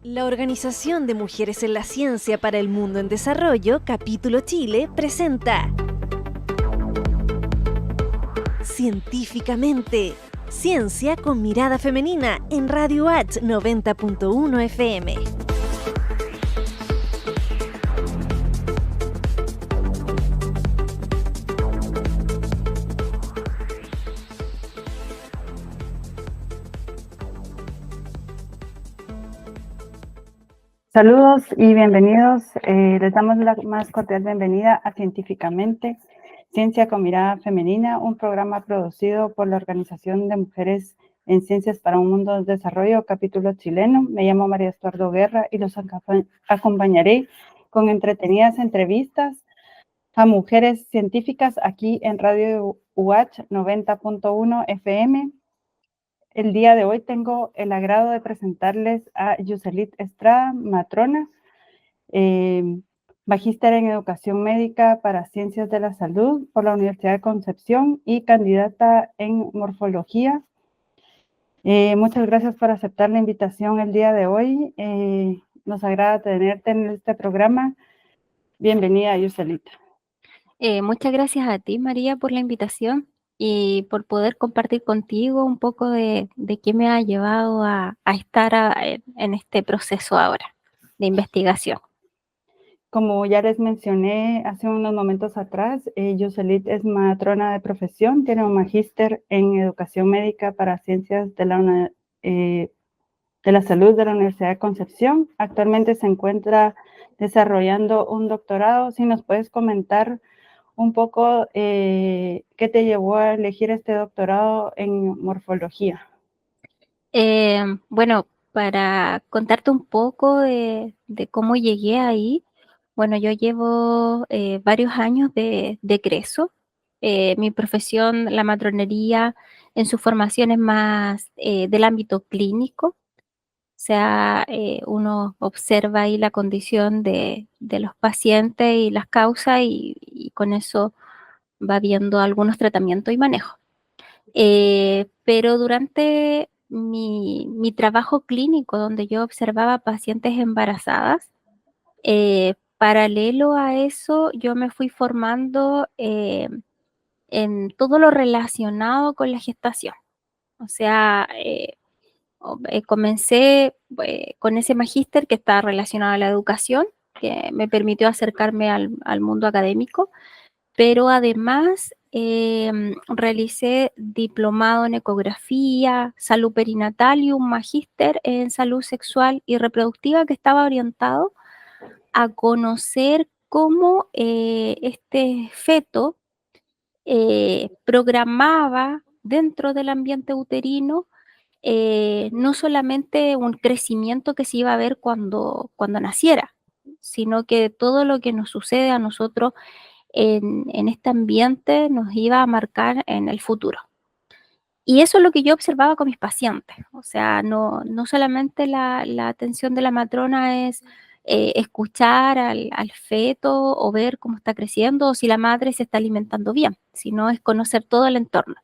La Organización de Mujeres en la Ciencia para el Mundo en Desarrollo, Capítulo Chile, presenta Científicamente, Ciencia con Mirada Femenina en Radio H 90.1 FM. Saludos y bienvenidos. Les damos la más cordial bienvenida a Científicamente, Ciencia con Mirada Femenina, un programa producido por la Organización de Mujeres en Ciencias para un Mundo en Desarrollo, capítulo chileno. Me llamo María Estuardo Guerra y los acompañaré con entretenidas entrevistas a mujeres científicas aquí en Radio UH 90.1 FM. El día de hoy tengo el agrado de presentarles a Yuselit Estrada, matrona, magíster en Educación Médica para Ciencias de la Salud por la Universidad de Concepción y candidata en Morfología. Muchas gracias por aceptar la invitación el día de hoy. Nos agrada tenerte en este programa. Bienvenida, Yuselit. Muchas gracias a ti, María, por la invitación y por poder compartir contigo un poco de qué me ha llevado a estar en este proceso ahora de investigación. Como ya les mencioné hace unos momentos atrás, Yuselit es matrona de profesión, tiene un magíster en Educación Médica para Ciencias de la Salud de la Universidad de Concepción. Actualmente se encuentra desarrollando un doctorado. Si nos puedes comentar un poco qué te llevó a elegir este doctorado en morfología. Bueno, para contarte un poco de cómo llegué ahí, bueno, yo llevo varios años de egreso. Mi profesión, la matronería, en su formación es más del ámbito clínico. O sea, uno observa ahí la condición de los pacientes y las causas y con eso va viendo algunos tratamientos y manejos. Pero durante mi trabajo clínico, donde yo observaba pacientes embarazadas, paralelo a eso, yo me fui formando en todo lo relacionado con la gestación. O sea, comencé con ese magíster que está relacionado a la educación, que me permitió acercarme al mundo académico, pero además realicé diplomado en ecografía, salud perinatal y un magíster en salud sexual y reproductiva que estaba orientado a conocer cómo este feto programaba dentro del ambiente uterino no solamente un crecimiento que se iba a ver cuando naciera, sino que todo lo que nos sucede a nosotros en este ambiente nos iba a marcar en el futuro. Y eso es lo que yo observaba con mis pacientes. O sea, no solamente la atención de la matrona es escuchar al feto o ver cómo está creciendo o si la madre se está alimentando bien, sino es conocer todo el entorno.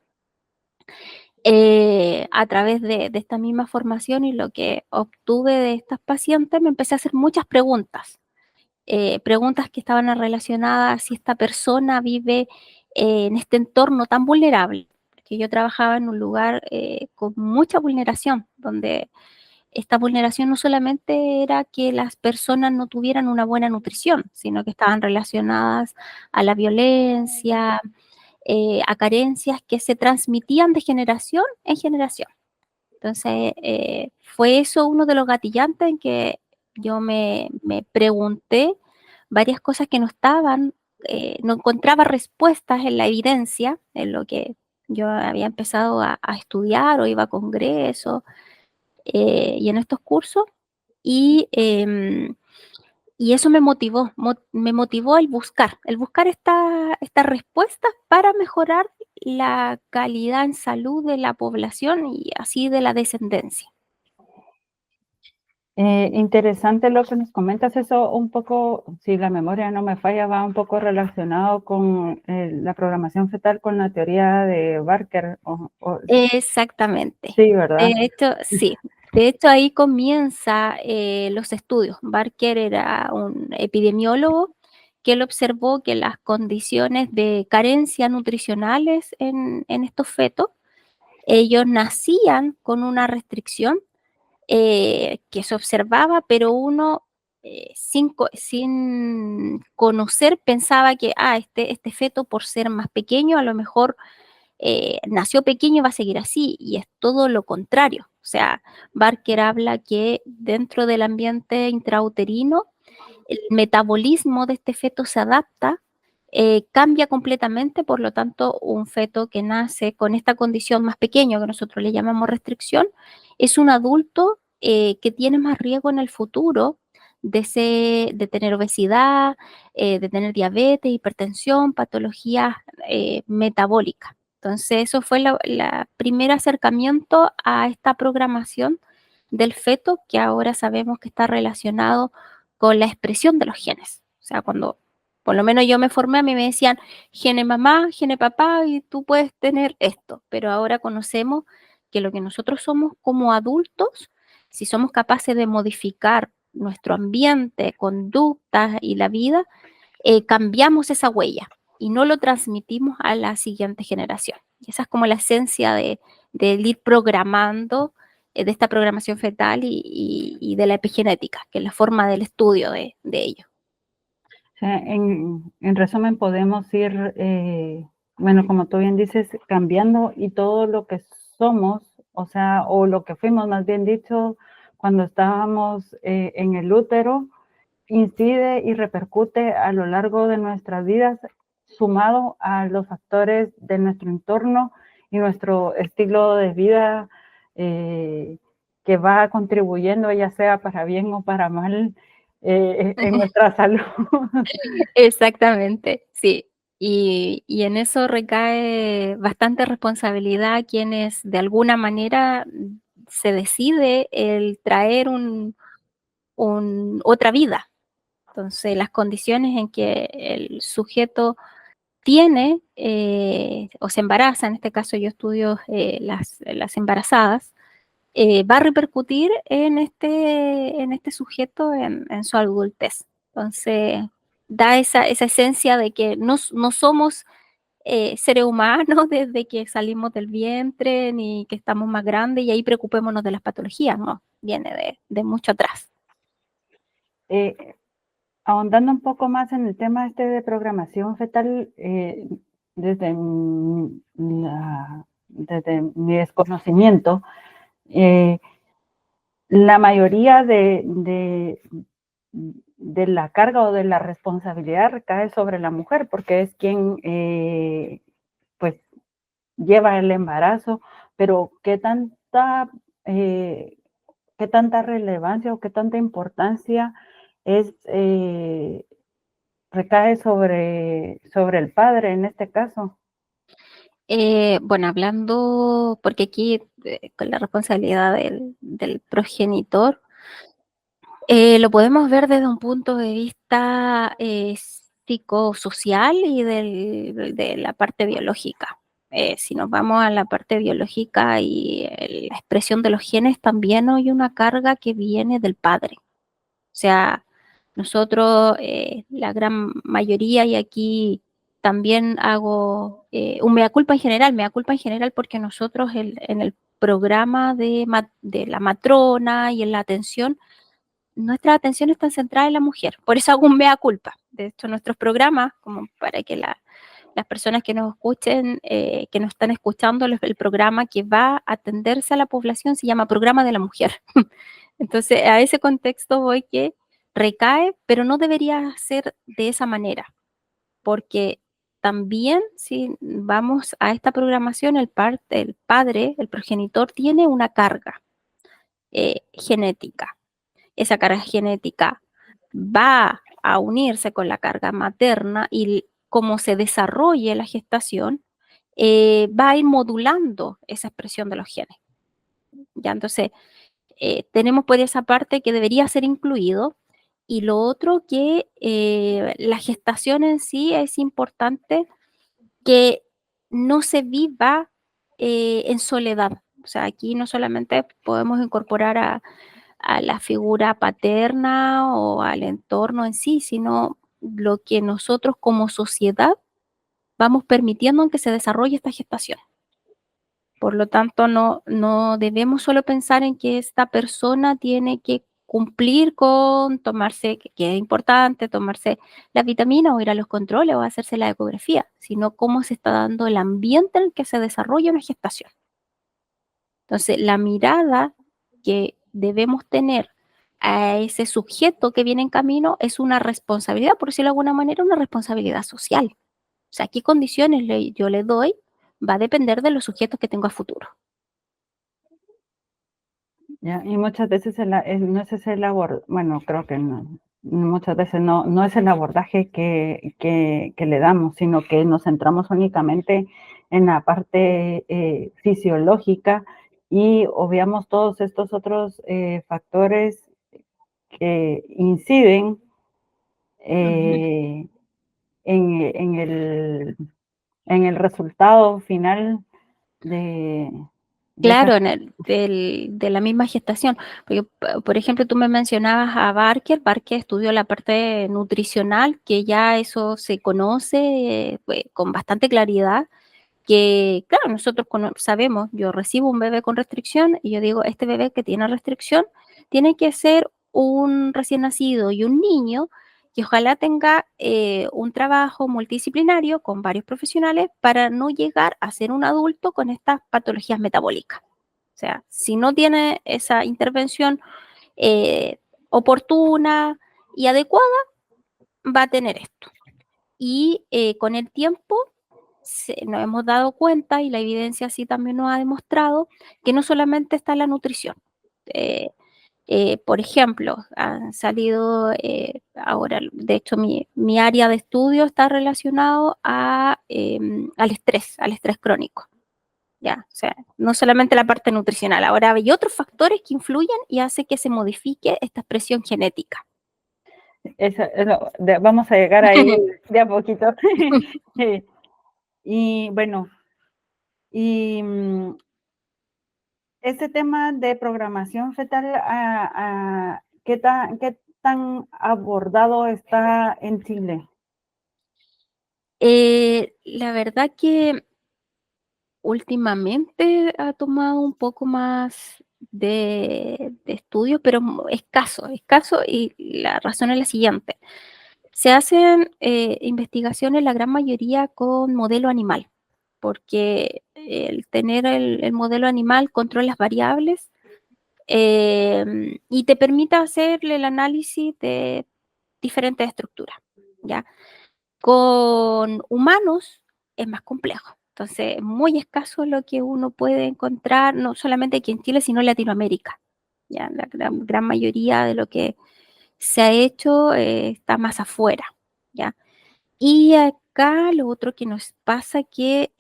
A través de esta misma formación y lo que obtuve de estas pacientes, me empecé a hacer muchas preguntas. Preguntas que estaban relacionadas a si esta persona vive en este entorno tan vulnerable, porque yo trabajaba en un lugar con mucha vulneración, donde esta vulneración no solamente era que las personas no tuvieran una buena nutrición, sino que estaban relacionadas a la violencia, a carencias que se transmitían de generación en generación. Entonces, fue eso uno de los gatillantes en que yo me pregunté varias cosas que no estaban, no encontraba respuestas en la evidencia, en lo que yo había empezado a estudiar o iba a congresos y en estos cursos. Y eso me motivó el buscar estas respuestas para mejorar la calidad en salud de la población y así de la descendencia. Interesante lo que nos comentas, eso un poco, si la memoria no me falla, va un poco relacionado con la programación fetal con la teoría de Barker. Exactamente. Sí, ¿verdad? De hecho, sí. De hecho, ahí comienza los estudios. Barker era un epidemiólogo que él observó que las condiciones de carencia nutricionales en estos fetos, ellos nacían con una restricción que se observaba, pero uno sin conocer pensaba que este feto por ser más pequeño a lo mejor nació pequeño y va a seguir así, y es todo lo contrario. O sea, Barker habla que dentro del ambiente intrauterino, el metabolismo de este feto se adapta, cambia completamente, por lo tanto, un feto que nace con esta condición más pequeño, que nosotros le llamamos restricción, es un adulto que tiene más riesgo en el futuro de tener obesidad, de tener diabetes, hipertensión, patologías metabólicas. Entonces, eso fue la primer acercamiento a esta programación del feto, que ahora sabemos que está relacionado con la expresión de los genes. O sea, cuando por lo menos yo me formé, a mí me decían gene mamá, gene papá, y tú puedes tener esto. Pero ahora conocemos que lo que nosotros somos como adultos, si somos capaces de modificar nuestro ambiente, conductas y la vida, cambiamos esa huella y no lo transmitimos a la siguiente generación. Y esa es como la esencia de ir programando, de esta programación fetal y de la epigenética, que es la forma del estudio de ello. O sea, en resumen, podemos ir, bueno, como tú bien dices, cambiando y todo lo que somos, o sea, o lo que fuimos, más bien dicho, cuando estábamos en el útero, incide y repercute a lo largo de nuestras vidas, sumado a los factores de nuestro entorno y nuestro estilo de vida que va contribuyendo, ya sea para bien o para mal, en nuestra salud. Exactamente, sí. Y en eso recae bastante responsabilidad quienes de alguna manera se decide el traer otra vida. Entonces, las condiciones en que el sujeto tiene o se embaraza, en este caso yo estudio las embarazadas, va a repercutir en este sujeto en su adultez. Entonces, da esa esencia de que no somos seres humanos desde que salimos del vientre, ni que estamos más grandes y ahí preocupémonos de las patologías, no, viene de mucho atrás. Ahondando un poco más en el tema este de programación fetal, desde desde mi desconocimiento, la mayoría de la carga o de la responsabilidad recae sobre la mujer, porque es quien pues lleva el embarazo, pero qué tanta relevancia o qué tanta importancia es recae sobre el padre en este caso. Bueno, hablando, porque aquí con la responsabilidad del progenitor, lo podemos ver desde un punto de vista psicosocial y de la parte biológica. Si nos vamos a la parte biológica y la expresión de los genes, también hay una carga que viene del padre. O sea, nosotros, la gran mayoría, y aquí también hago un mea culpa en general porque nosotros en el programa de la matrona y en la atención, nuestra atención está centrada en la mujer. Por eso hago un mea culpa. De hecho, nuestros programas, como para que las personas que nos escuchen, que nos están escuchando, el programa que va a atenderse a la población se llama Programa de la Mujer. Entonces, a ese contexto voy que recae, pero no debería ser de esa manera, porque también si vamos a esta programación, el padre, el progenitor, tiene una carga genética. Esa carga genética va a unirse con la carga materna y como se desarrolle la gestación, va a ir modulando esa expresión de los genes. ¿Ya? Entonces, tenemos por esa parte que debería ser incluido. Y lo otro que la gestación en sí es importante que no se viva en soledad. O sea, aquí no solamente podemos incorporar a la figura paterna o al entorno en sí, sino lo que nosotros como sociedad vamos permitiendo en que se desarrolle esta gestación. Por lo tanto, no debemos solo pensar en que esta persona tiene que cumplir con tomarse, que es importante, tomarse la vitamina o ir a los controles o hacerse la ecografía, sino cómo se está dando el ambiente en el que se desarrolla una gestación. Entonces, la mirada que debemos tener a ese sujeto que viene en camino es una responsabilidad, por decirlo de alguna manera, una responsabilidad social. O sea, qué condiciones yo le doy va a depender de los sujetos que tengo a futuro. Ya, y muchas veces no es ese el bueno, creo que no, muchas veces no es el abordaje que le damos, sino que nos centramos únicamente en la parte fisiológica y obviamos todos estos otros factores que inciden en el resultado final de, de esa. Claro, de la misma gestación. Porque, por ejemplo, tú me mencionabas a Barker. Barker estudió la parte nutricional, que ya eso se conoce con bastante claridad, que, claro, nosotros sabemos, yo recibo un bebé con restricción y yo digo, este bebé que tiene restricción tiene que ser un recién nacido y un niño que ojalá tenga un trabajo multidisciplinario con varios profesionales para no llegar a ser un adulto con estas patologías metabólicas. O sea, si no tiene esa intervención eh, oportuna y adecuada, va a tener esto. Y con el tiempo nos hemos dado cuenta, y la evidencia así también nos ha demostrado, que no solamente está la nutrición. Eh, por ejemplo, han salido ahora, de hecho mi área de estudio está relacionado al estrés crónico. Ya, o sea, no solamente la parte nutricional, ahora hay otros factores que influyen y hace que se modifique esta expresión genética. Vamos a llegar ahí de a poquito. Sí. Y bueno, y este tema de programación fetal, ¿qué tan abordado está en Chile? La verdad que últimamente ha tomado un poco más de estudio, pero escaso, y la razón es la siguiente. Se hacen investigaciones, la gran mayoría, con modelo animal, porque el tener el modelo animal controla las variables y te permite hacerle el análisis de diferentes estructuras, ¿ya? Con humanos es más complejo. Entonces, es muy escaso lo que uno puede encontrar, no solamente aquí en Chile, sino en Latinoamérica. Ya, la gran mayoría de lo que se ha hecho está más afuera. ¿Ya? Y acá lo otro que nos pasa que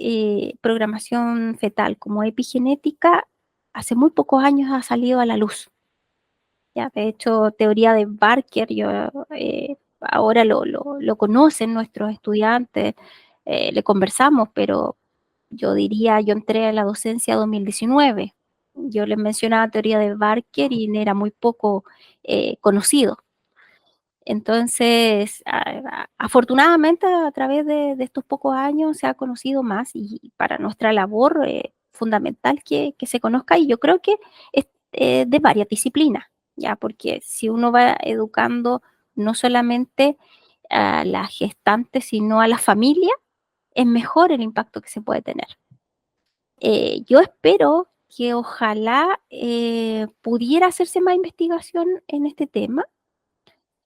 programación fetal como epigenética hace muy pocos años ha salido a la luz. ¿Ya? De hecho, teoría de Barker, ahora lo conocen nuestros estudiantes, le conversamos, pero yo diría, yo entré a la docencia en 2019. Yo les mencionaba teoría de Barker y era muy poco conocido. Entonces, afortunadamente, a través de estos pocos años se ha conocido más y para nuestra labor fundamental que se conozca, y yo creo que es de varias disciplinas, ya, porque si uno va educando no solamente a la gestante, sino a la familia, es mejor el impacto que se puede tener. Yo espero que ojalá pudiera hacerse más investigación en este tema.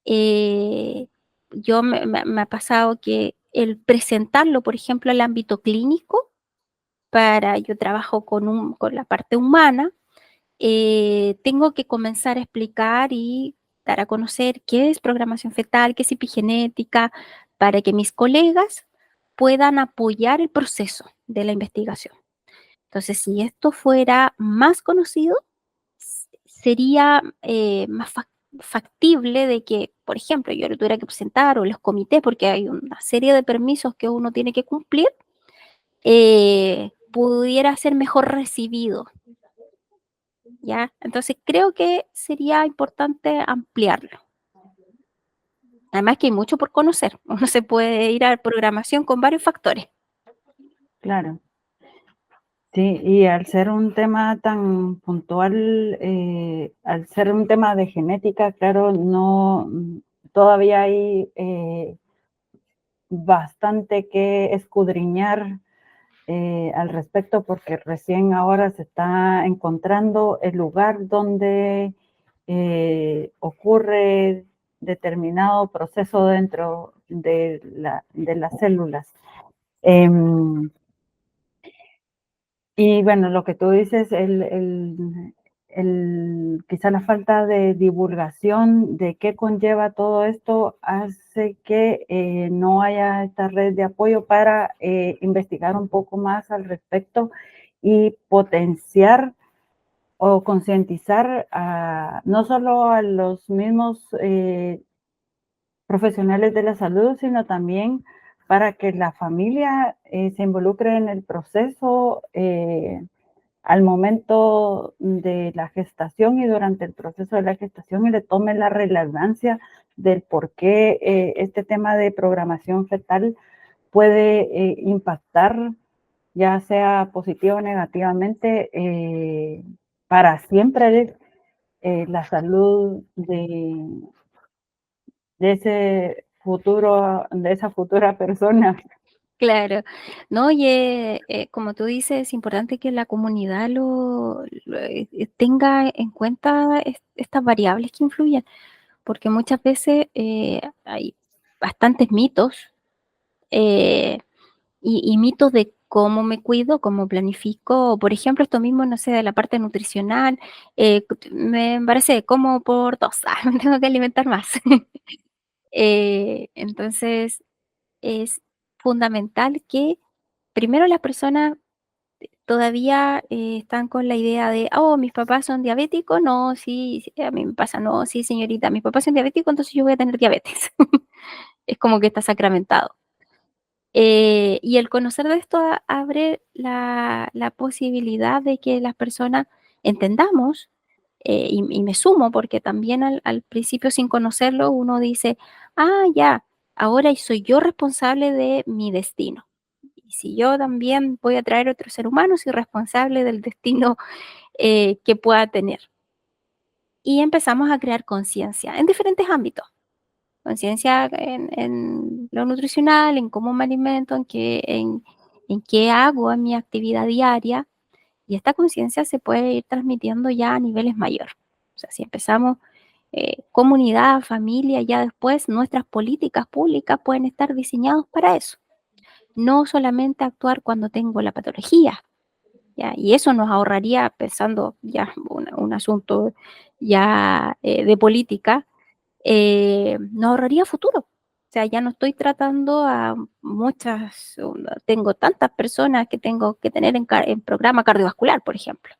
Yo me ha pasado que el presentarlo, por ejemplo, al ámbito clínico, yo trabajo con la parte humana, tengo que comenzar a explicar y dar a conocer qué es programación fetal, qué es epigenética, para que mis colegas puedan apoyar el proceso de la investigación. Entonces, si esto fuera más conocido, sería más factible de que, por ejemplo, yo lo tuviera que presentar o los comités, porque hay una serie de permisos que uno tiene que cumplir, pudiera ser mejor recibido. ¿ya? Entonces creo que sería importante ampliarlo. Además que hay mucho por conocer. Uno se puede ir a programación con varios factores. Claro. Sí, y al ser un tema tan puntual, al ser un tema de genética, claro, no, todavía hay bastante que escudriñar al respecto, porque recién ahora se está encontrando el lugar donde ocurre determinado proceso dentro de las células. Y bueno, lo que tú dices, quizá la falta de divulgación de qué conlleva todo esto hace que no haya esta red de apoyo para investigar un poco más al respecto y potenciar o concientizar no solo a los mismos profesionales de la salud, sino también para que la familia se involucre en el proceso al momento de la gestación y durante el proceso de la gestación, y le tome la relevancia del por qué este tema de programación fetal puede impactar, ya sea positivo o negativamente, para siempre la salud ese futuro, de esa futura persona. Claro, no, y como tú dices, es importante que la comunidad tenga en cuenta estas variables que influyen, porque muchas veces hay bastantes mitos eh, y mitos de cómo me cuido, cómo planifico, por ejemplo, esto mismo, no sé, de la parte nutricional, me parece como por dos, me tengo que alimentar más. Entonces, es fundamental que primero las personas todavía están con la idea de, oh, mis papás son diabéticos, no, sí, sí, a mí me pasa, no, sí, señorita, mis papás son diabéticos, entonces yo voy a tener diabetes. Es como que está sacramentado. Y el conocer de esto abre la posibilidad de que las personas entendamos, y me sumo, porque también al principio sin conocerlo uno dice, ah, ya, ahora soy yo responsable de mi destino. Y si yo también voy a traer otro ser humano, soy responsable del destino que pueda tener. Y empezamos a crear conciencia en diferentes ámbitos. Conciencia en lo nutricional, en cómo me alimento, en qué hago en mi actividad diaria. Y esta conciencia se puede ir transmitiendo ya a niveles mayores. O sea, si empezamos comunidad, familia, ya después nuestras políticas públicas pueden estar diseñadas para eso. No solamente actuar cuando tengo la patología, ¿ya? Y eso nos ahorraría, pensando ya un asunto ya de política, nos ahorraría futuro. O sea, ya no estoy tratando a tengo tantas personas que tengo que tener en programa cardiovascular, por ejemplo.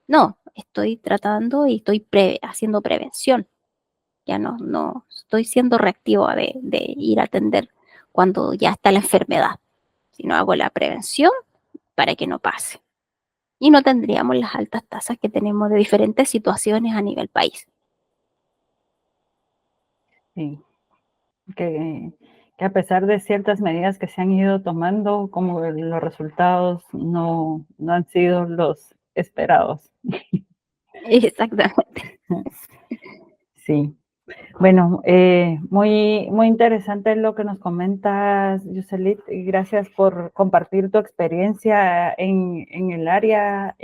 No, estoy tratando y estoy haciendo prevención. Ya no estoy siendo reactivo de ir a atender cuando ya está la enfermedad, sino hago la prevención para que no pase. Y no tendríamos las altas tasas que tenemos de diferentes situaciones a nivel país. Sí. Que a pesar de ciertas medidas que se han ido tomando, como los resultados no han sido los esperados. Exactamente. Sí. Bueno, muy interesante lo que nos comentas, Yuselit, y gracias por compartir tu experiencia en el área.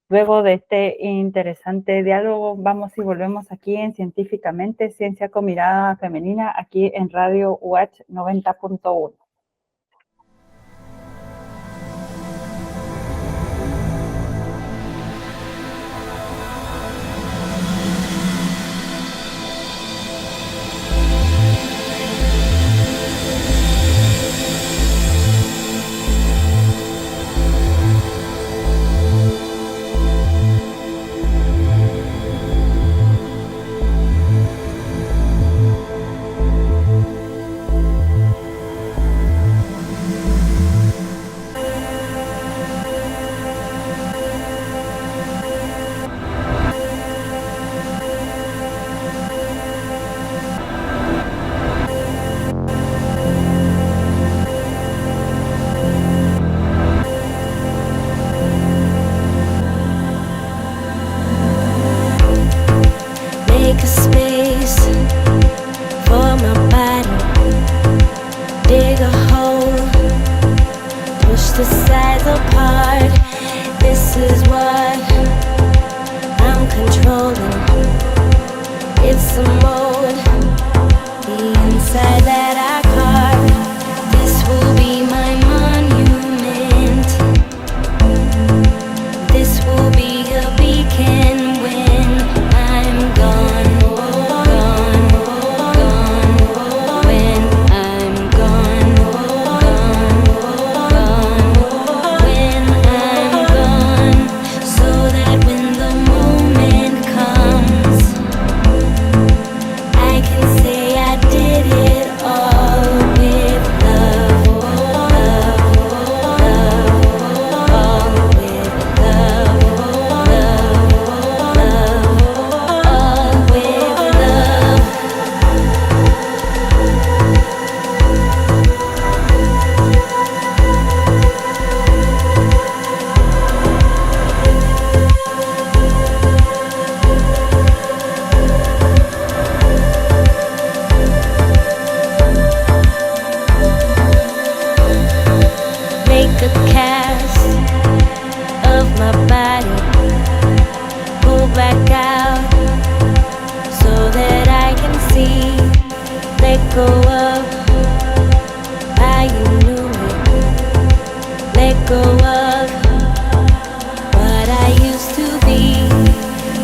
Luego de este interesante diálogo, vamos y volvemos aquí en Científicamente, Ciencia con Mirada Femenina, aquí en Radio UH 90.1. some mold. The inside that I carved, this will be my monument. This will be a beacon when I'm gone, gone, gone. When I'm gone, gone, gone. When I'm gone, so that when the moment comes, I can say I did it all with love, love, love, all with love, love, love, all with love. Make a cast of my body, pull back out so that I can see. Let go of how you knew me. Let go of what I used to be.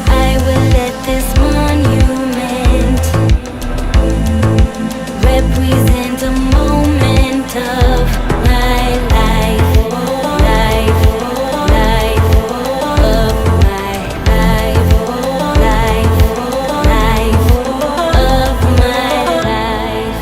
I will let this monument represent a moment of my life, life, life, of my life, life, life, of my life.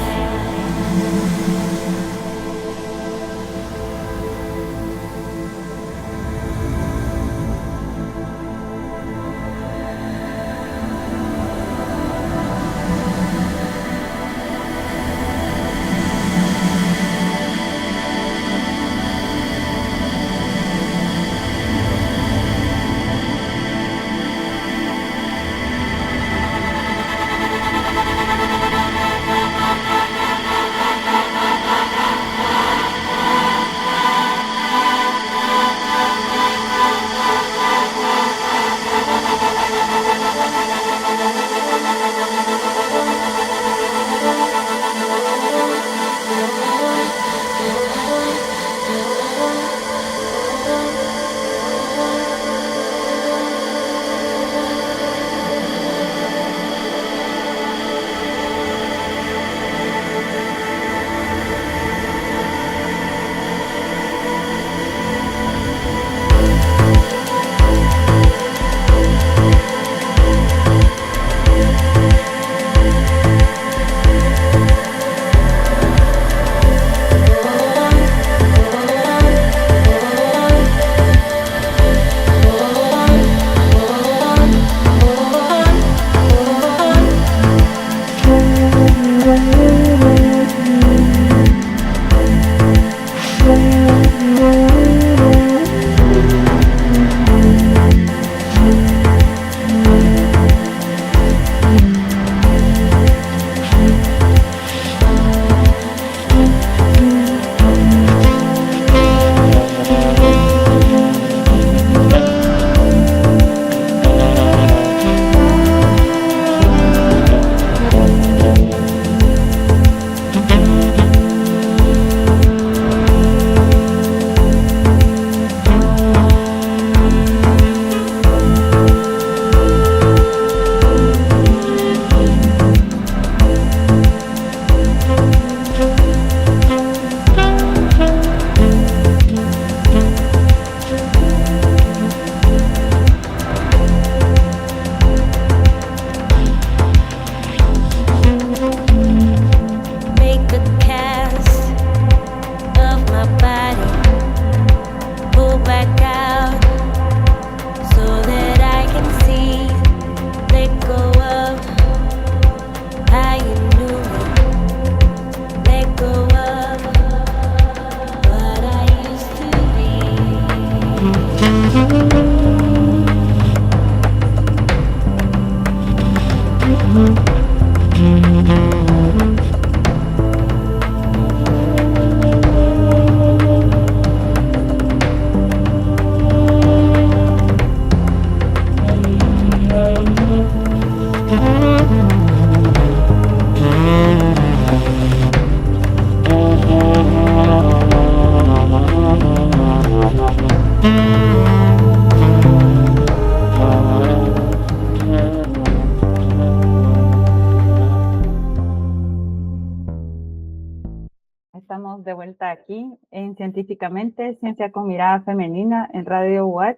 estamos de vuelta aquí en Científicamente, Ciencia con Mirada Femenina en Radio UH.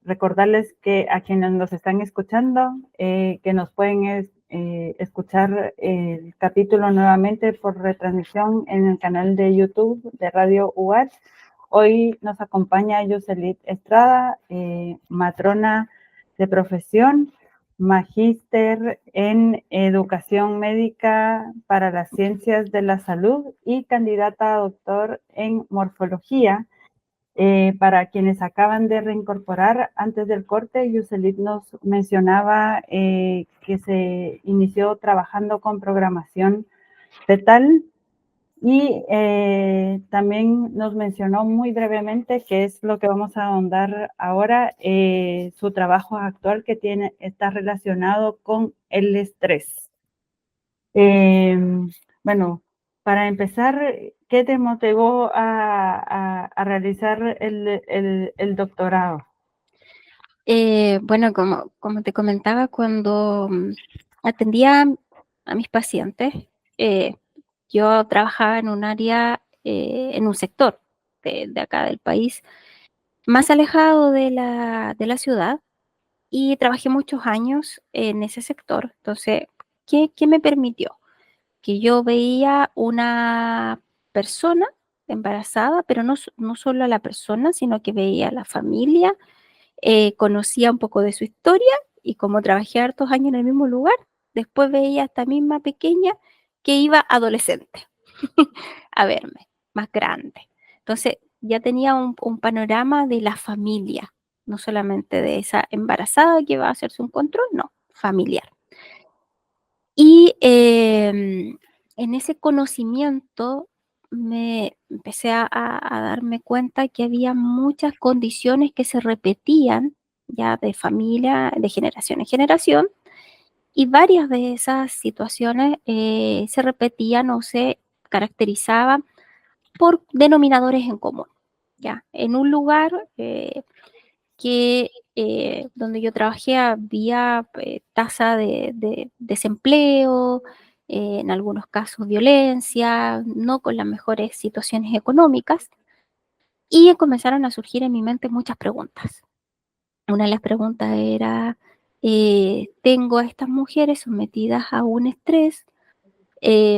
Recordarles que a quienes nos están escuchando, que nos pueden escuchar el capítulo nuevamente por retransmisión en el canal de YouTube de Radio UH. Hoy nos acompaña Yoselit Estrada, matrona de profesión, magíster en educación médica para las ciencias de la salud y candidata a doctor en morfología. Para quienes acaban de reincorporar antes del corte, Yoselit nos mencionaba que se inició trabajando con programación fetal y también nos mencionó muy brevemente, que es lo que vamos a ahondar ahora, su trabajo actual que está relacionado con el estrés. Bueno, para empezar, ¿qué te motivó a realizar el doctorado? Bueno, como te comentaba, cuando atendía a mis pacientes, yo trabajaba en un área, en un sector de acá del país, más alejado de la ciudad, y trabajé muchos años en ese sector. Entonces, ¿qué me permitió? Que yo veía una persona embarazada, pero no solo a la persona, sino que veía a la familia, conocía un poco de su historia, y como trabajé hartos años en el mismo lugar, después veía a esta misma pequeña que iba adolescente a verme, más grande. Entonces ya tenía un panorama de la familia, no solamente de esa embarazada que va a hacerse un control, no, familiar. Y en ese conocimiento me empecé a darme cuenta que había muchas condiciones que se repetían ya de familia, de generación en generación, y varias de esas situaciones se repetían o se caracterizaban por denominadores en común. ¿Ya? En un lugar donde yo trabajé había tasa de desempleo, en algunos casos violencia, no con las mejores situaciones económicas, y comenzaron a surgir en mi mente muchas preguntas. Una de las preguntas era, tengo a estas mujeres sometidas a un estrés,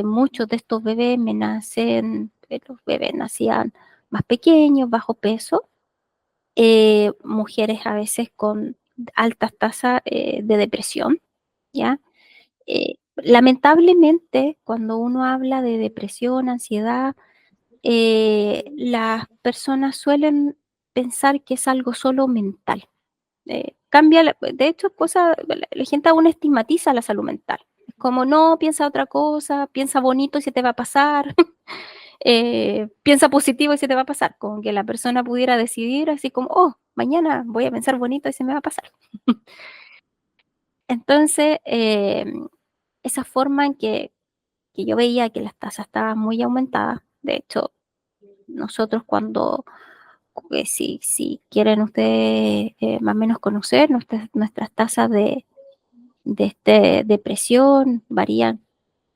muchos de estos bebés los bebés nacían más pequeños, bajo peso, mujeres a veces con altas tasas de depresión, ¿ya? Lamentablemente, cuando uno habla de depresión, ansiedad, las personas suelen pensar que es algo solo mental. De hecho, la gente aún estigmatiza la salud mental. Es como, no, piensa otra cosa, piensa bonito y se te va a pasar. Piensa positivo y se te va a pasar, como que la persona pudiera decidir así como, oh, mañana voy a pensar bonito y se me va a pasar. Entonces, esa forma en que yo veía que las tasas estaban muy aumentadas, de hecho, nosotros si quieren ustedes más o menos conocer nuestras tasas de depresión, varían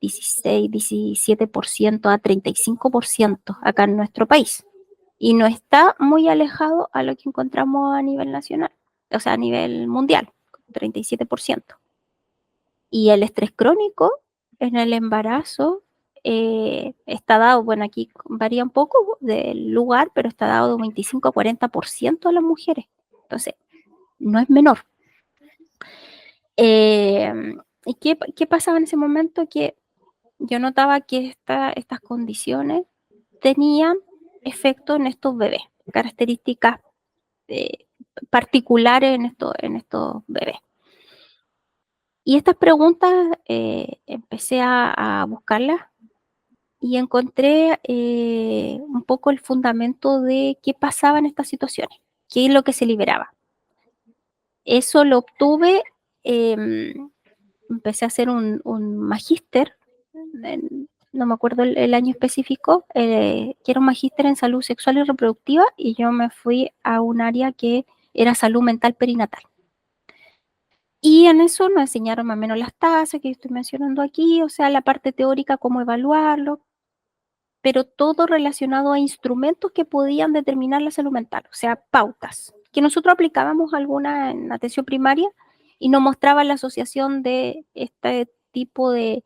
16, 17% a 35% acá en nuestro país. Y no está muy alejado a lo que encontramos a nivel nacional, o sea, a nivel mundial, 37%. Y el estrés crónico en el embarazo está dado, bueno, aquí varía un poco del lugar, pero está dado de 25 a 40% a las mujeres. Entonces, no es menor. ¿Y qué pasaba en ese momento? Que yo notaba que estas condiciones tenían efecto en estos bebés, características eh, particulares en estos bebés. Y estas preguntas empecé a buscarlas y encontré un poco el fundamento de qué pasaba en estas situaciones, qué es lo que se liberaba. Eso lo obtuve, empecé a hacer un magíster, no me acuerdo el año específico, que era un magíster en salud sexual y reproductiva, y yo me fui a un área que era salud mental perinatal. Y en eso nos enseñaron más o menos las tasas que yo estoy mencionando aquí, o sea, la parte teórica, cómo evaluarlo. pero todo relacionado a instrumentos que podían determinar la salud mental, o sea, pautas, que nosotros aplicábamos alguna en atención primaria y nos mostraba la asociación de este tipo de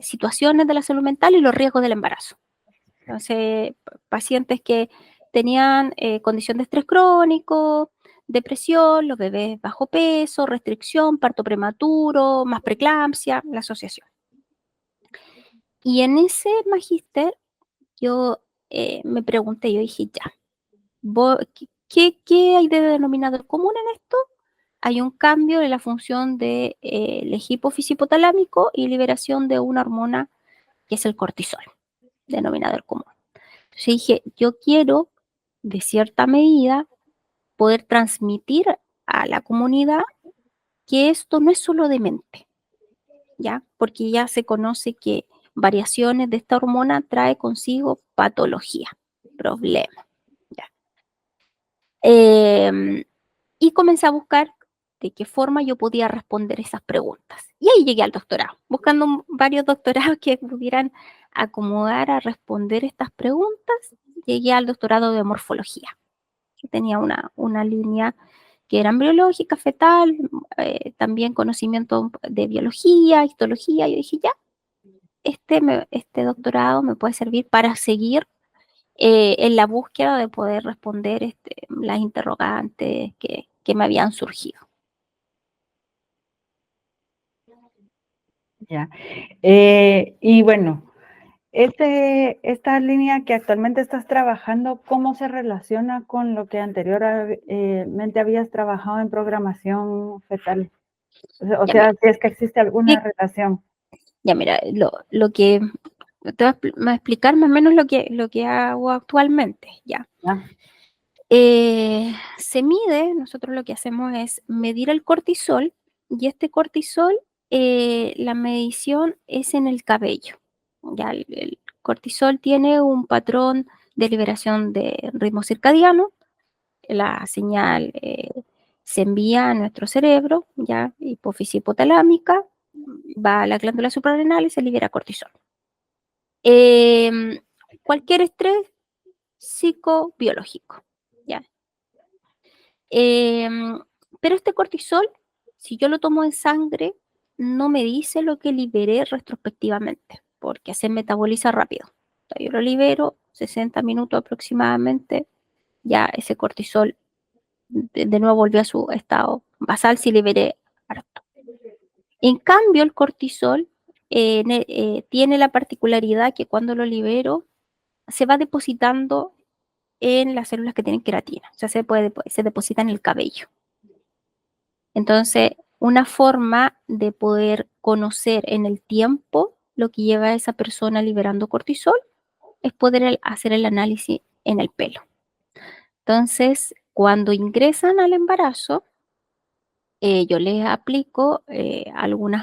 situaciones de la salud mental y los riesgos del embarazo. Entonces, pacientes que tenían condición de estrés crónico, depresión, los bebés bajo peso, restricción, parto prematuro, más preeclampsia, la asociación. Y en ese magíster yo me pregunté, yo dije, ya, ¿qué hay de denominador común en esto? Hay un cambio en la función del hipófisis hipotalámico y liberación de una hormona que es el cortisol, denominador común. Entonces dije, yo quiero, de cierta medida, poder transmitir a la comunidad que esto no es solo de mente, ¿ya? Porque ya se conoce que variaciones de esta hormona trae consigo patología, problemas, ¿ya? Y comencé a buscar de qué forma yo podía responder esas preguntas. Y ahí llegué al doctorado, buscando varios doctorados que pudieran acomodar a responder estas preguntas. Llegué al doctorado de morfología, que tenía una línea que era embriológica, fetal, también conocimiento de biología, histología. Yo dije, ya, este doctorado me puede servir para seguir en la búsqueda de poder responder las interrogantes que me habían surgido. Ya. Y bueno, esta línea que actualmente estás trabajando, ¿cómo se relaciona con lo que anteriormente habías trabajado en programación fetal? O Ya, sea, si es que existe alguna sí, relación. ya mira, lo que te voy a explicar más o menos lo que hago actualmente, ya. ¿Ya? Se mide, nosotros lo que hacemos es medir el cortisol y este cortisol, la medición es en el cabello. Ya el cortisol tiene un patrón de liberación de ritmo circadiano, la señal se envía a nuestro cerebro, ya hipófisis hipotalámica, va a la glándula suprarrenal y se libera cortisol. Cualquier estrés psicobiológico, ¿ya? Pero este cortisol, si yo lo tomo en sangre, no me dice lo que liberé retrospectivamente, porque se metaboliza rápido. Entonces, yo lo libero, 60 minutos aproximadamente, ya ese cortisol de nuevo volvió a su estado basal si liberé harto. En cambio, el cortisol tiene la particularidad que cuando lo libero, se va depositando en las células que tienen queratina, o sea, se deposita en el cabello. Entonces, una forma de poder conocer en el tiempo lo que lleva a esa persona liberando cortisol es poder hacer el análisis en el pelo. Entonces, cuando ingresan al embarazo, yo les aplico algunos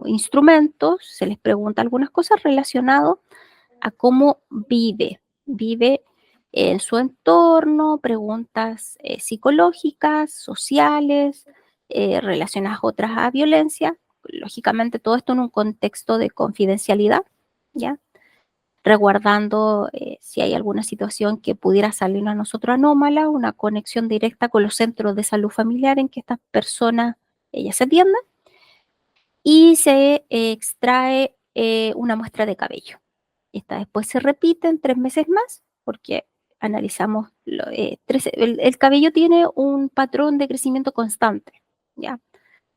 instrumentos, se les pregunta algunas cosas relacionadas a cómo vive en su entorno, preguntas psicológicas, sociales, relacionadas otras a violencia. Lógicamente todo esto en un contexto de confidencialidad, ¿ya? Resguardando si hay alguna situación que pudiera salir a nosotros anómala, una conexión directa con los centros de salud familiar en que estas personas, ellas se atiendan, y se extrae una muestra de cabello. Esta después se repite en 3 meses más, porque analizamos, el cabello tiene un patrón de crecimiento constante, ¿ya?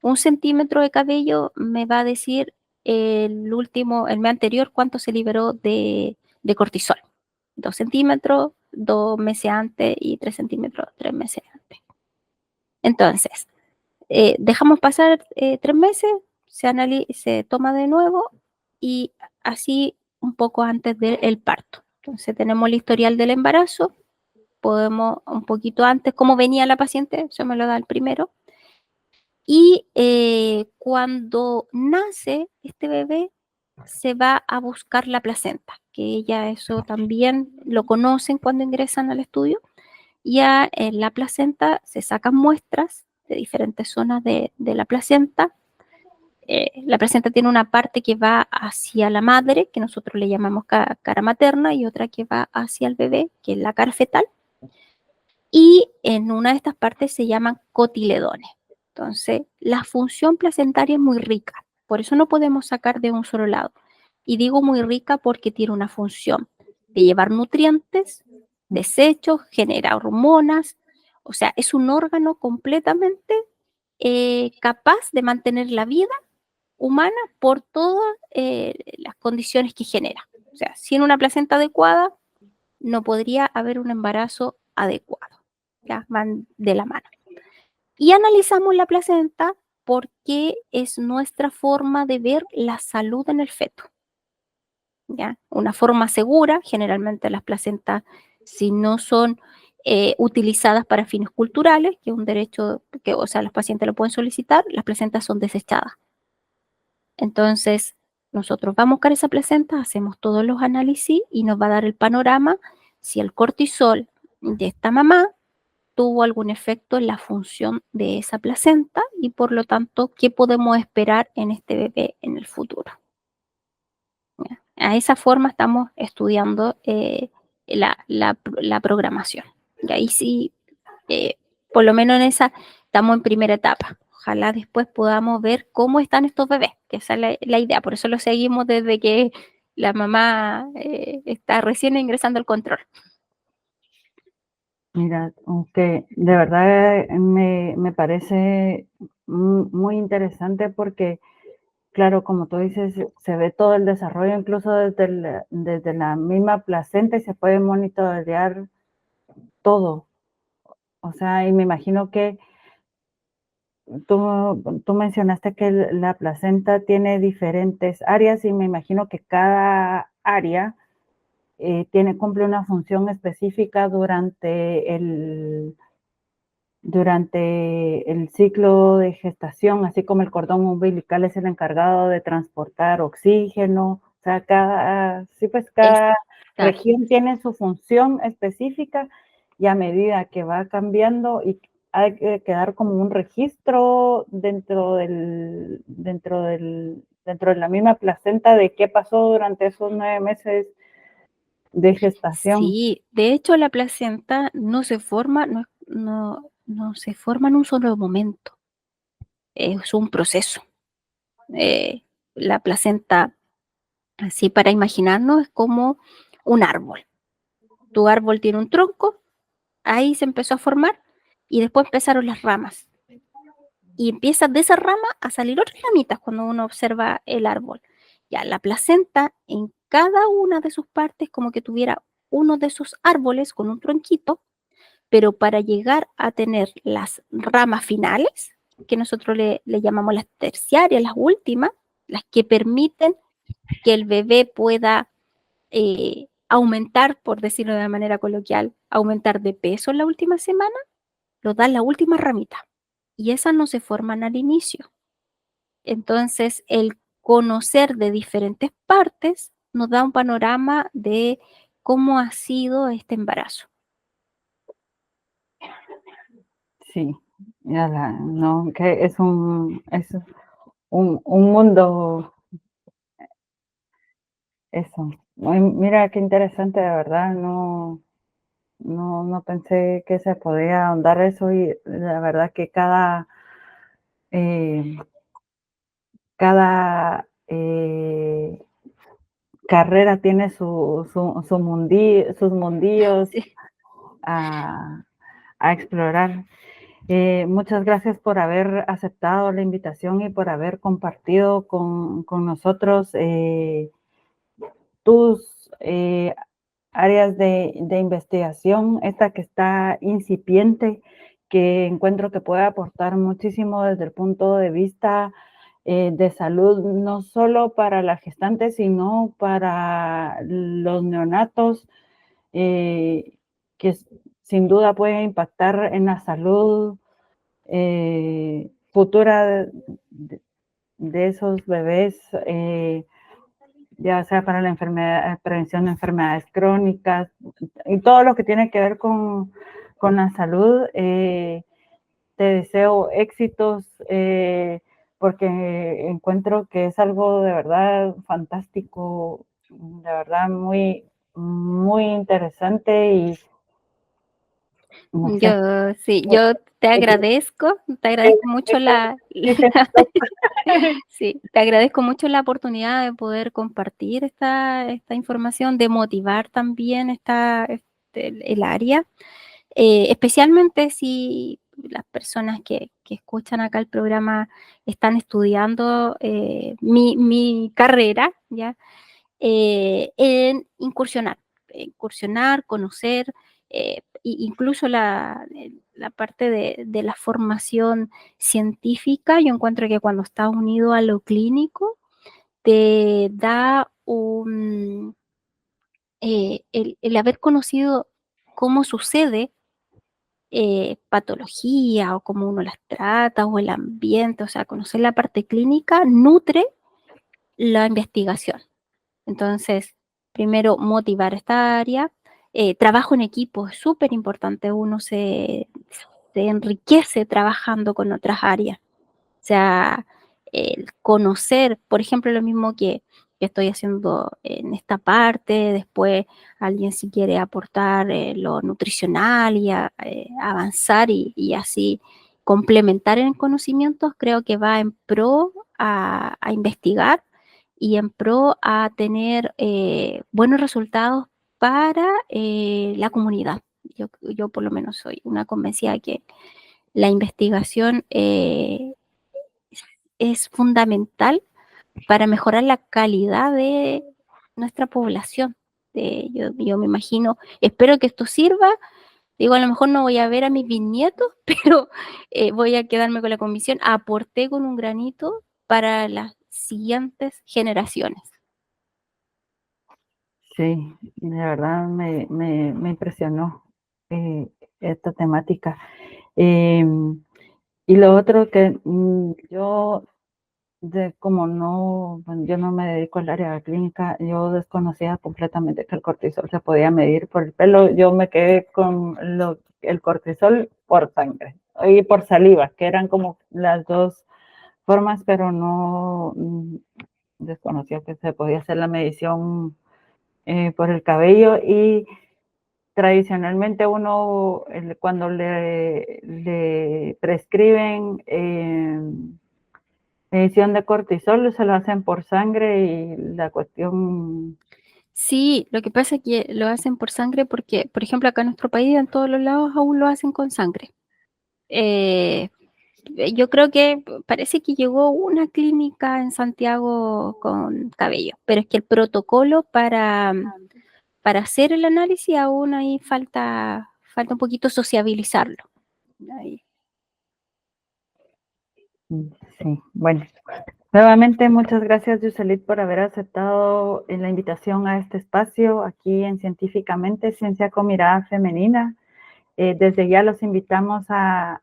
1 centímetro de cabello me va a decir el mes anterior cuánto se liberó de cortisol. 2 centímetros, 2 meses antes y 3 centímetros, 3 meses antes. Entonces, dejamos pasar 3 meses, se toma de nuevo y así un poco antes del parto. Entonces tenemos el historial del embarazo, podemos un poquito antes, cómo venía la paciente, eso me lo da el primero. Y cuando nace este bebé, se va a buscar la placenta, que ella eso también lo conocen cuando ingresan al estudio. Ya en la placenta se sacan muestras de diferentes zonas de la placenta La placenta tiene una parte que va hacia la madre, que nosotros le llamamos cara materna, y otra que va hacia el bebé, que es la cara fetal. Y en una de estas partes se llaman cotiledones. Entonces, la función placentaria es muy rica, por eso no podemos sacar de un solo lado. Y digo muy rica porque tiene una función de llevar nutrientes, desechos, genera hormonas, o sea, es un órgano completamente capaz de mantener la vida humana por todas las condiciones que genera. O sea, sin una placenta adecuada no podría haber un embarazo adecuado. Ya van de la mano. Y analizamos la placenta porque es nuestra forma de ver la salud en el feto. ¿Ya? Una forma segura, generalmente las placentas, si no son utilizadas para fines culturales, que es un derecho que, o sea, los pacientes lo pueden solicitar, las placentas son desechadas. Entonces, nosotros vamos a buscar esa placenta, hacemos todos los análisis y nos va a dar el panorama si el cortisol de esta mamá tuvo algún efecto en la función de esa placenta y por lo tanto, ¿qué podemos esperar en este bebé en el futuro? ¿Ya? A esa forma estamos estudiando la programación. Y ahí sí, por lo menos en esa, estamos en primera etapa. Ojalá después podamos ver cómo están estos bebés, que esa es la idea. Por eso lo seguimos desde que la mamá está recién ingresando al control. Mira, aunque de verdad me parece muy interesante porque, claro, como tú dices, se ve todo el desarrollo incluso desde la misma placenta y se puede monitorear todo. O sea, y me imagino que tú mencionaste que la placenta tiene diferentes áreas y me imagino que cada área cumple una función específica durante el ciclo de gestación, así como el cordón umbilical es el encargado de transportar oxígeno. O sea, cada región tiene su función específica y a medida que va cambiando y hay que quedar como un registro dentro de la misma placenta de qué pasó durante esos 9 meses de gestación. Sí, de hecho la placenta no se forma, no se forma en un solo momento, es un proceso. La placenta, así para imaginarnos, es como un árbol. Tu árbol tiene un tronco, ahí se empezó a formar y después empezaron las ramas. Y empieza de esa rama a salir otras ramitas cuando uno observa el árbol. Ya, la placenta en cada una de sus partes como que tuviera uno de esos árboles con un tronquito, pero para llegar a tener las ramas finales, que nosotros le llamamos las terciarias, las últimas, las que permiten que el bebé pueda aumentar, por decirlo de una manera coloquial, aumentar de peso en la última semana, lo da la última ramita. Y esas no se forman al inicio. Entonces, el conocer de diferentes partes nos da un panorama de cómo ha sido este embarazo. Sí, no, que es un mundo, eso. Mira qué interesante, de verdad, no pensé que se podía ahondar eso y la verdad que eh, cada carrera tiene sus mundillos Sí. a explorar. Muchas gracias por haber aceptado la invitación y por haber compartido con nosotros tus áreas de investigación, esta que está incipiente, que encuentro que puede aportar muchísimo desde el punto de vista de salud, no solo para la gestante, sino para los neonatos, que sin duda puede impactar en la salud futura de esos bebés, ya sea para la prevención de enfermedades crónicas y todo lo que tiene que ver con la salud. Te deseo éxitos porque encuentro que es algo de verdad fantástico, de verdad muy, muy interesante y no sé. Yo te agradezco mucho sí, te agradezco mucho la oportunidad de poder compartir esta información, de motivar también el área, especialmente si las personas que escuchan acá el programa están estudiando mi carrera, ¿ya? En incursionar, conocer, incluso la parte de la formación científica. Yo encuentro que cuando estás unido a lo clínico, te da el haber conocido cómo sucede patología o cómo uno las trata o el ambiente, o sea, conocer la parte clínica nutre la investigación. Entonces, primero, motivar esta área. Trabajo en equipo es súper importante. Uno se enriquece trabajando con otras áreas. O sea, el conocer, por ejemplo, lo mismo que estoy haciendo en esta parte, después alguien si quiere aportar lo nutricional y avanzar y así complementar en conocimientos, creo que va en pro a investigar y en pro a tener buenos resultados para la comunidad. Yo por lo menos soy una convencida que la investigación es fundamental para mejorar la calidad de nuestra población. Yo me imagino, espero que esto sirva. Digo, a lo mejor no voy a ver a mis bisnietos, pero voy a quedarme con la convicción. Aporté con un granito para las siguientes generaciones. Sí, de verdad me impresionó esta temática. Y lo otro que yo, como no, bueno, yo no me dedico al área clínica, yo desconocía completamente que el cortisol se podía medir por el pelo. Yo me quedé con el cortisol por sangre y por saliva, que eran como las dos formas, pero no desconocía que se podía hacer la medición por el cabello. Y tradicionalmente uno, cuando le prescriben medición de cortisol, se lo hacen por sangre y la cuestión... Sí, lo que pasa es que lo hacen por sangre porque, por ejemplo, acá en nuestro país, en todos los lados, aún lo hacen con sangre. Yo creo que parece que llegó una clínica en Santiago con cabello, pero es que el protocolo para hacer el análisis aún ahí falta un poquito sociabilizarlo. Ahí. Sí, bueno. Nuevamente, muchas gracias, Yuselit, por haber aceptado la invitación a este espacio aquí en Científicamente, Ciencia con Mirada Femenina. Desde ya los invitamos a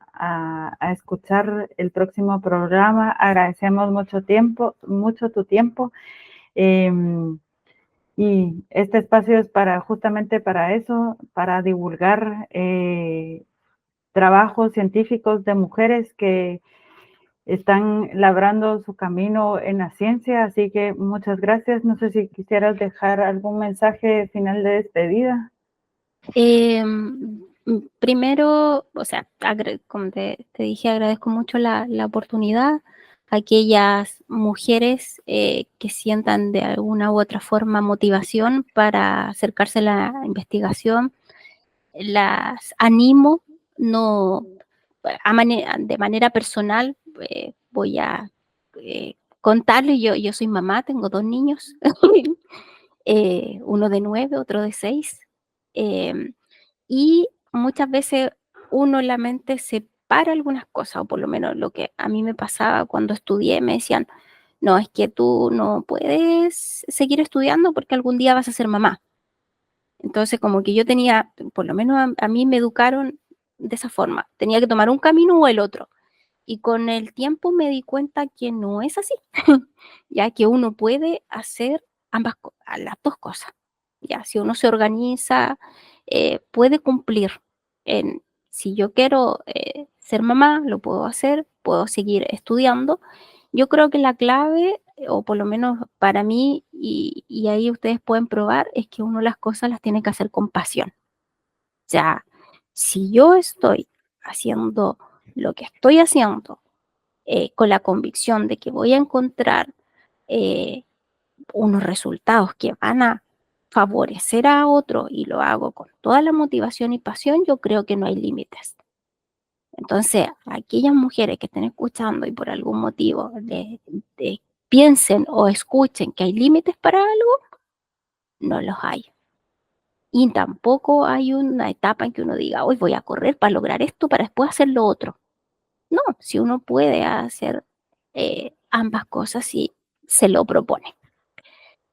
escuchar el próximo programa. Agradecemos mucho tu tiempo. Y este espacio es justamente para eso, para divulgar trabajos científicos de mujeres que están labrando su camino en la ciencia. Así que muchas gracias. No sé si quisieras dejar algún mensaje final de despedida. Primero, o sea, como te dije, agradezco mucho la oportunidad a aquellas mujeres que sientan de alguna u otra forma motivación para acercarse a la investigación. Las animo, no, de manera personal, voy a contarles, yo soy mamá, tengo 2 niños, uno de 9, otro de 6. Y muchas veces uno en la mente separa algunas cosas, o por lo menos lo que a mí me pasaba cuando estudié, me decían, no, es que tú no puedes seguir estudiando porque algún día vas a ser mamá. Entonces, como que yo tenía, por lo menos a mí me educaron de esa forma, tenía que tomar un camino o el otro. Y con el tiempo me di cuenta que no es así, ya que uno puede hacer las dos cosas. Ya, si uno se organiza, puede cumplir. Si yo quiero ser mamá, lo puedo hacer, puedo seguir estudiando Yo creo que la clave, o por lo menos para mí, y ahí ustedes pueden probar, es que uno las cosas las tiene que hacer con pasión. O sea, si yo estoy haciendo lo que estoy haciendo con la convicción de que voy a encontrar unos resultados que van a favorecer a otro y lo hago con toda la motivación y pasión, yo creo que no hay límites. Entonces, aquellas mujeres que estén escuchando y por algún motivo piensen o escuchen que hay límites para algo, no los hay. Y tampoco hay una etapa en que uno diga, hoy voy a correr para lograr esto, para después hacer lo otro. No, si uno puede hacer ambas cosas si se lo propone.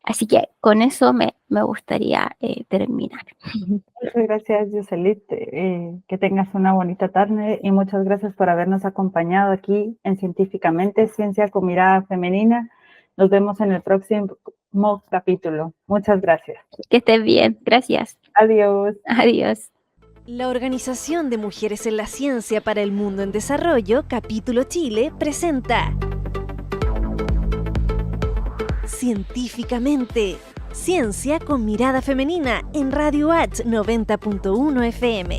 Así que con eso me gustaría terminar. Muchas gracias, Yoselit. Que tengas una bonita tarde y muchas gracias por habernos acompañado aquí en Científicamente, Ciencia con Mirada Femenina. Nos vemos en el próximo capítulo. Muchas gracias. Que estés bien. Gracias. Adiós. Adiós. La Organización de Mujeres en la Ciencia para el Mundo en Desarrollo, Capítulo Chile, presenta Científicamente, Ciencia con Mirada Femenina en Radio H 90.1 FM.